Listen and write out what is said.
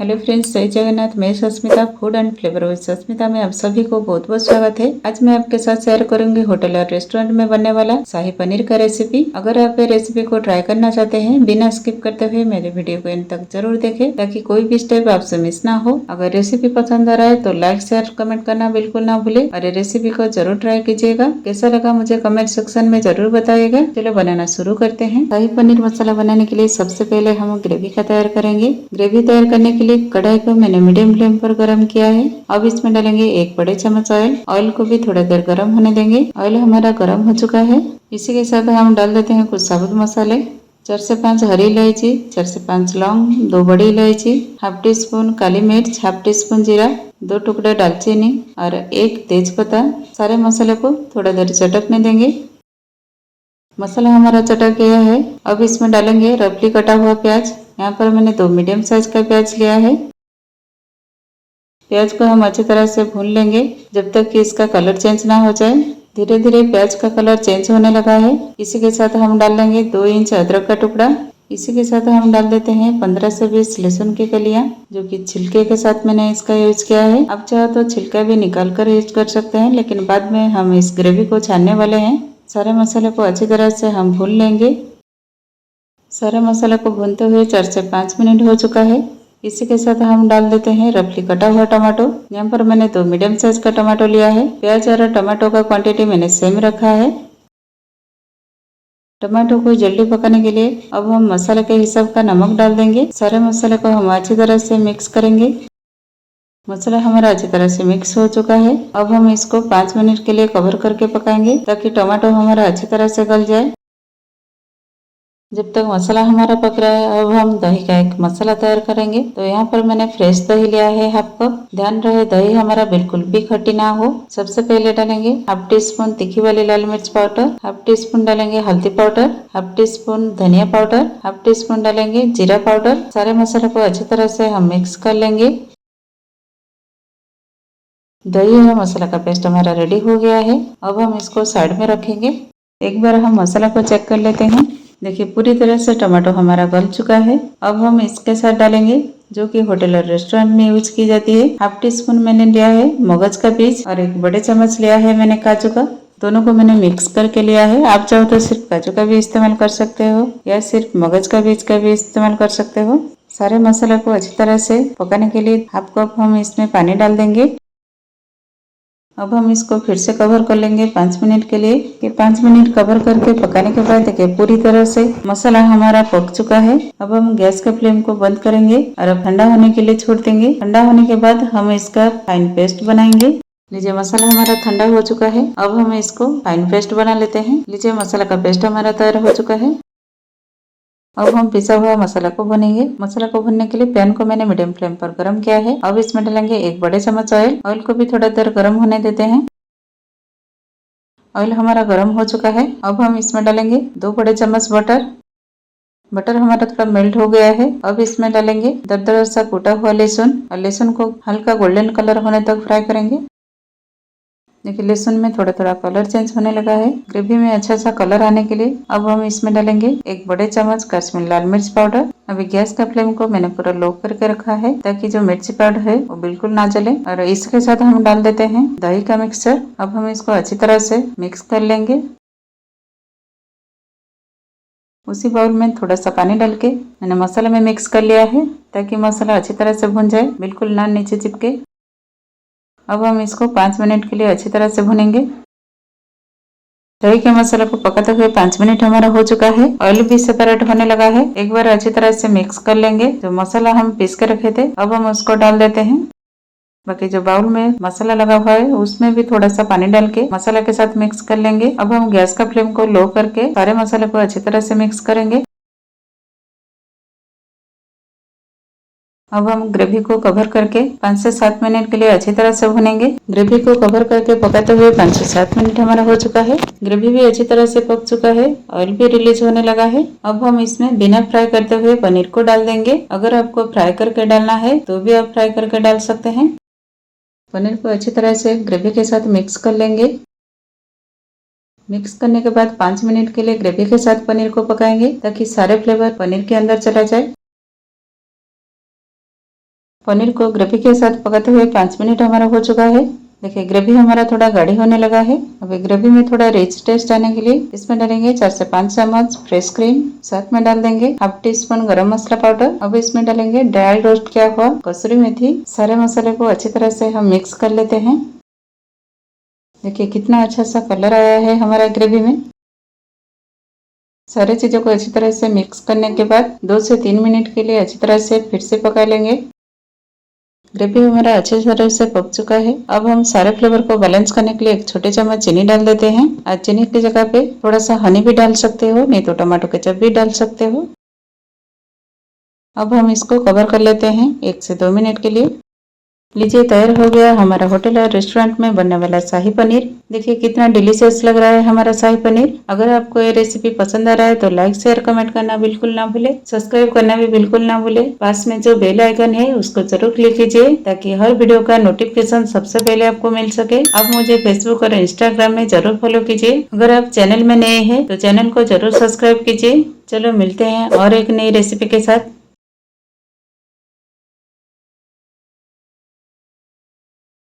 Hello friends, जय जगन्नाथ। मैं Sasmita, food and flavour with Sasmita में आप सभी को बहुत बहुत स्वागत है। आज मैं आपके साथ शेयर करूंगी होटल और रेस्टोरेंट में बनने वाला शाही पनीर का रेसिपी। अगर आप ये रेसिपी को ट्राई करना चाहते हैं बिना स्किप करते हुए मेरे वीडियो को एंड तक जरूर देखें ताकि कोई भी स्टेप आपसे मिस ना हो। अगर रेसिपी पसंद आ रहा है तो लाइक शेयर कमेंट करना बिल्कुल ना भूले और ये रेसिपी को जरूर ट्राई कीजिएगा। कैसा लगा मुझे कमेंट सेक्शन में जरूर बताइएगा। चलो बनाना शुरू करते हैं। शाही पनीर मसाला बनाने के लिए सबसे पहले हम ग्रेवी का तैयार करेंगे। ग्रेवी तैयार करने के लिए कढ़ाई को मैंने मीडियम फ्लेम पर गरम किया है। अब इसमें डालेंगे 1 बड़े चम्मच ऑयल। ऑयल को भी थोड़ा देर गरम होने देंगे। ऑयल हमारा गरम हो चुका है। इसी के साथ हम डाल देते हैं कुछ साबुत मसाले। 4 से 5 हरी इलायची, 4 से 5 लौंग, 2 बड़ी इलायची, हाफ टी स्पून काली मिर्च, हाफ टी स्पून जीरा, 2 टुकड़े दालचीनी और 1 तेज पत्ता। सारे मसाले को थोड़ा देर चटकने देंगे। मसाला हमारा चटक गया है। अब इसमें डालेंगे रफली कटा हुआ प्याज। यहाँ पर मैंने 2 मीडियम साइज का प्याज लिया है। प्याज को हम अच्छी तरह से भून लेंगे जब तक कि इसका कलर चेंज ना हो जाए। धीरे धीरे प्याज का कलर चेंज होने लगा है। इसी के साथ हम डाल देंगे 2 इंच अदरक का टुकड़ा। इसी के साथ हम डाल देते हैं 15 से 20 लहसुन की कलियां, जो कि छिलके के साथ मैंने इसका यूज किया है। आप चाहो तो छिलका भी निकाल कर यूज कर सकते हैं, लेकिन बाद में हम इस ग्रेवी को छानने वाले हैं। सारे मसाले को अच्छी तरह से हम भून लेंगे। सारे मसाला को भूनते हुए 4 से 5 मिनट हो चुका है। इसी के साथ हम डाल देते हैं रफली कटा हुआ टमाटो। यहाँ पर मैंने 2 मीडियम साइज का टमाटो लिया है। प्याज और टमाटो का क्वांटिटी मैंने सेम रखा है। टमाटो को जल्दी पकाने के लिए अब हम मसाले के हिसाब का नमक डाल देंगे। सारे मसाले को हम अच्छी तरह से मिक्स करेंगे। मसाला हमारा अच्छी तरह से मिक्स हो चुका है। अब हम इसको 5 मिनट के लिए कवर करके पकाएंगे ताकि टमाटो हमारा अच्छी तरह से गल जाए। जब तक मसाला हमारा पक रहा है अब हम दही का एक मसाला तैयार करेंगे। तो यहाँ पर मैंने फ्रेश दही लिया है हाफ कप। ध्यान रहे दही हमारा बिल्कुल भी खट्टी ना हो। सबसे पहले डालेंगे हाफ टी स्पून तीखी वाली लाल मिर्च पाउडर, हाफ टी स्पून डालेंगे हल्दी पाउडर, हाफ टी स्पून धनिया पाउडर, हाफ टी स्पून डालेंगे जीरा पाउडर। सारे मसाले को अच्छी तरह से हम मिक्स कर लेंगे। दही और मसाला का पेस्ट हमारा रेडी हो गया है। अब हम इसको साइड में रखेंगे। एक बार हम मसाला को चेक कर लेते हैं। देखिए पूरी तरह से टमाटो हमारा गल चुका है। अब हम इसके साथ डालेंगे जो कि होटल और रेस्टोरेंट में यूज की जाती है। हाफ टी स्पून मैंने लिया है मगज का बीज और 1 बड़े चम्मच लिया है मैंने काजू का। दोनों को मैंने मिक्स करके लिया है। आप चाहो तो सिर्फ काजू का भी इस्तेमाल कर सकते हो या सिर्फ मगज का बीज का भी इस्तेमाल कर सकते हो। सारे मसाले को अच्छी तरह से पकाने के लिए हाफ कप हम इसमें पानी डाल देंगे। अब हम इसको फिर से कवर कर लेंगे 5 मिनट के लिए। कि 5 मिनट कवर करके पकाने के बाद देखिए पूरी तरह से मसाला हमारा पक चुका है। अब हम गैस के फ्लेम को बंद करेंगे और अब ठंडा होने के लिए छोड़ देंगे। ठंडा होने के बाद हम इसका फाइन पेस्ट बनाएंगे। लीजिए मसाला हमारा ठंडा हो चुका है। अब हम इसको फाइन पेस्ट बना लेते हैं। लीजिए मसाला का पेस्ट हमारा तैयार हो चुका है। अब हम पिसा हुआ मसाला को भूनेंगे। मसाला को भूनने के लिए पैन को मैंने मीडियम फ्लेम पर गरम किया है। अब इसमें डालेंगे 1 बड़े चम्मच ऑयल। ऑयल को भी थोड़ा देर गरम होने देते हैं। ऑयल हमारा गरम हो चुका है। अब हम इसमें डालेंगे 2 बड़े चम्मच बटर। बटर हमारा थोड़ा मेल्ट हो गया है। अब इसमें डालेंगे दरदरा सा कूटा हुआ लहसुन और लहसुन को हल्का गोल्डन कलर होने तक फ्राई करेंगे। देखिए लहसुन में थोड़ा थोड़ा कलर चेंज होने लगा है। ग्रेवी में अच्छा सा कलर आने के लिए अब हम इसमें डालेंगे 1 बड़े चम्मच कश्मीरी लाल मिर्च पाउडर। अभी गैस का फ्लेम को मैंने पूरा लो करके रखा है ताकि जो मिर्ची पाउडर है वो बिल्कुल ना जले। और इसके साथ हम डाल देते हैं दही का मिक्सचर। अब हम इसको अच्छी तरह से मिक्स कर लेंगे। उसी बाउल में थोड़ा सा पानी डाल के मैंने मसाले में मिक्स कर लिया है ताकि मसाला अच्छी तरह से भुन जाए, बिल्कुल ना नीचे चिपके। अब हम इसको 5 मिनट के लिए अच्छी तरह से भुनेंगे। दही के मसाले को पकाते हुए 5 मिनट हमारा हो चुका है। ऑयल भी सेपरेट होने लगा है। एक बार अच्छी तरह से मिक्स कर लेंगे। जो मसाला हम पीस के रखे थे अब हम उसको डाल देते हैं। बाकी जो बाउल में मसाला लगा हुआ है उसमें भी थोड़ा सा पानी डाल के मसाला के साथ मिक्स कर लेंगे। अब हम गैस का फ्लेम को लो करके सारे मसाले को अच्छी तरह से मिक्स करेंगे। अब हम ग्रेवी को कवर करके 5 से 7 मिनट के लिए अच्छी तरह से भुनेंगे। ग्रेवी को कवर करके पकाते हुए 5 से 7 मिनट हमारा हो चुका है। ग्रेवी भी अच्छी तरह से पक चुका है। ऑयल भी रिलीज होने लगा है। अब हम इसमें बिना फ्राई करते हुए पनीर को डाल देंगे। अगर आपको फ्राई करके डालना है तो भी आप फ्राई करके डाल सकते हैं। पनीर को अच्छी तरह से ग्रेवी के साथ मिक्स कर लेंगे। मिक्स करने के बाद 5 मिनट के लिए ग्रेवी के साथ पनीर को पकाएंगे ताकि सारे फ्लेवर पनीर के अंदर चला जाए। पनीर को ग्रेवी के साथ पकाते हुए 5 मिनट हमारा हो चुका है। देखिए ग्रेवी हमारा थोड़ा गाढ़ी होने लगा है। अब ग्रेवी में थोड़ा रिच टेस्ट आने के लिए इसमें डालेंगे 4 से 5 चम्मच फ्रेश क्रीम। साथ में डाल देंगे हाफ टी स्पून गरम मसाला पाउडर। अब इसमें डालेंगे ड्राई रोस्ट किया हुआ कसूरी मेथी। सारे मसाले को अच्छी तरह से हम मिक्स कर लेते हैं। देखिए कितना अच्छा सा कलर आया है हमारा ग्रेवी में। सारी चीजों को अच्छी तरह से मिक्स करने के बाद 2 से 3 मिनट के लिए अच्छी तरह से फिर से पका लेंगे। ग्रेवी हमारा अच्छी तरह से पक चुका है। अब हम सारे फ्लेवर को बैलेंस करने के लिए एक छोटे चम्मच चीनी डाल देते हैं। आज चीनी की जगह पे थोड़ा सा हनी भी डाल सकते हो, नहीं तो टमाटो केचप भी डाल सकते हो। अब हम इसको कवर कर लेते हैं 1 से 2 मिनट के लिए। लीजिए तैयार हो गया हमारा होटल और रेस्टोरेंट में बनने वाला शाही पनीर। देखिए कितना डिलीशियस लग रहा है हमारा शाही पनीर। अगर आपको ये रेसिपी पसंद आ रहा है तो लाइक शेयर कमेंट करना बिल्कुल ना भूले, सब्सक्राइब करना भी बिल्कुल ना भूले। पास में जो बेल आइकन है उसको जरूर क्लिक कीजिए ताकि हर वीडियो का नोटिफिकेशन सबसे पहले आपको मिल सके। आप मुझे फेसबुक और इंस्टाग्राम में जरूर फॉलो कीजिए। अगर आप चैनल में नए हैं तो चैनल को जरूर सब्सक्राइब कीजिए। चलो मिलते हैं और एक नई रेसिपी के साथ।